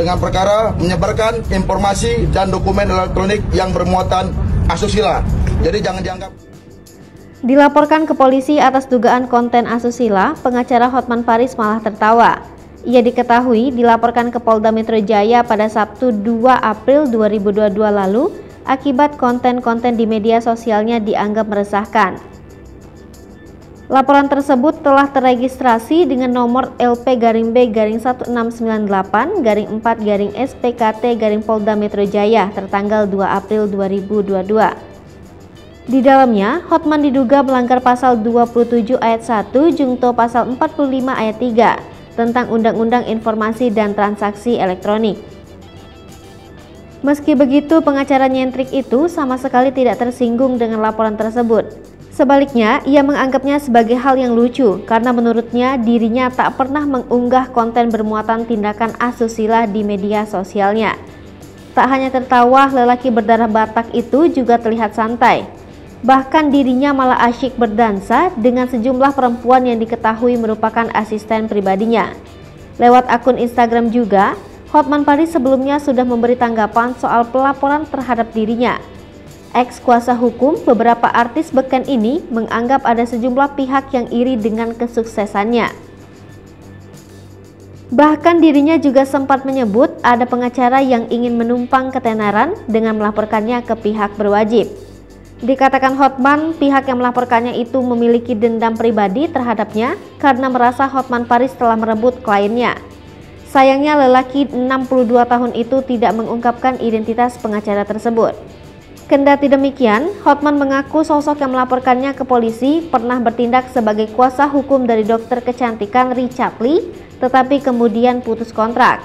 dengan perkara menyebarkan informasi dan dokumen elektronik yang bermuatan asusila. Jadi jangan dianggap. Dilaporkan ke polisi atas dugaan konten asusila, pengacara Hotman Paris malah tertawa. Ia diketahui dilaporkan ke Polda Metro Jaya pada Sabtu 2 April 2022 lalu akibat konten-konten di media sosialnya dianggap meresahkan. Laporan tersebut telah terregistrasi dengan nomor LP-B168-4-SPKT-Polda Metro Jaya tertanggal 2 April 2022. Di dalamnya, Hotman diduga melanggar pasal 27 ayat 1 jungto pasal 45 ayat 3 tentang Undang-Undang Informasi dan Transaksi Elektronik. Meski begitu, pengacara nyentrik itu sama sekali tidak tersinggung dengan laporan tersebut. Sebaliknya, ia menganggapnya sebagai hal yang lucu karena menurutnya dirinya tak pernah mengunggah konten bermuatan tindakan asusila di media sosialnya. Tak hanya tertawa, lelaki berdarah Batak itu juga terlihat santai. Bahkan dirinya malah asyik berdansa dengan sejumlah perempuan yang diketahui merupakan asisten pribadinya. Lewat akun Instagram juga, Hotman Paris sebelumnya sudah memberi tanggapan soal pelaporan terhadap dirinya. Ex kuasa hukum beberapa artis beken ini menganggap ada sejumlah pihak yang iri dengan kesuksesannya. Bahkan dirinya juga sempat menyebut ada pengacara yang ingin menumpang ketenaran dengan melaporkannya ke pihak berwajib. Dikatakan Hotman, pihak yang melaporkannya itu memiliki dendam pribadi terhadapnya karena merasa Hotman Paris telah merebut kliennya. Sayangnya lelaki 62 tahun itu tidak mengungkapkan identitas pengacara tersebut. Kendati demikian, Hotman mengaku sosok yang melaporkannya ke polisi pernah bertindak sebagai kuasa hukum dari dokter kecantikan Richard Lee, tetapi kemudian putus kontrak.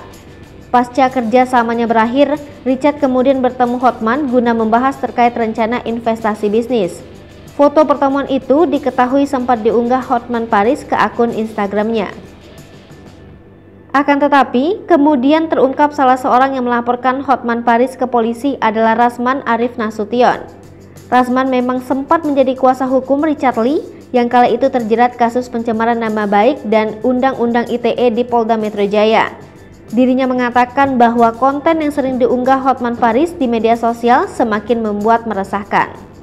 Pasca kerjasamanya berakhir, Richard kemudian bertemu Hotman guna membahas terkait rencana investasi bisnis. Foto pertemuan itu diketahui sempat diunggah Hotman Paris ke akun Instagramnya. Akan tetapi, kemudian terungkap salah seorang yang melaporkan Hotman Paris ke polisi adalah Rasman Arif Nasution. Rasman memang sempat menjadi kuasa hukum Richard Lee yang kala itu terjerat kasus pencemaran nama baik dan Undang-Undang ITE di Polda Metro Jaya. Dirinya mengatakan bahwa konten yang sering diunggah Hotman Paris di media sosial semakin membuat meresahkan.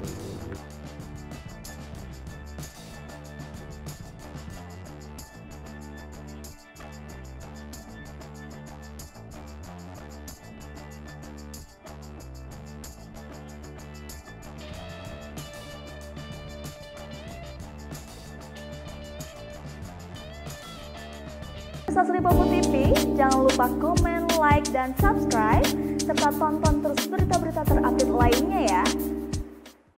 Sasri Popo TV, jangan lupa komen, like, dan subscribe, serta tonton terus berita-berita terupdate lainnya.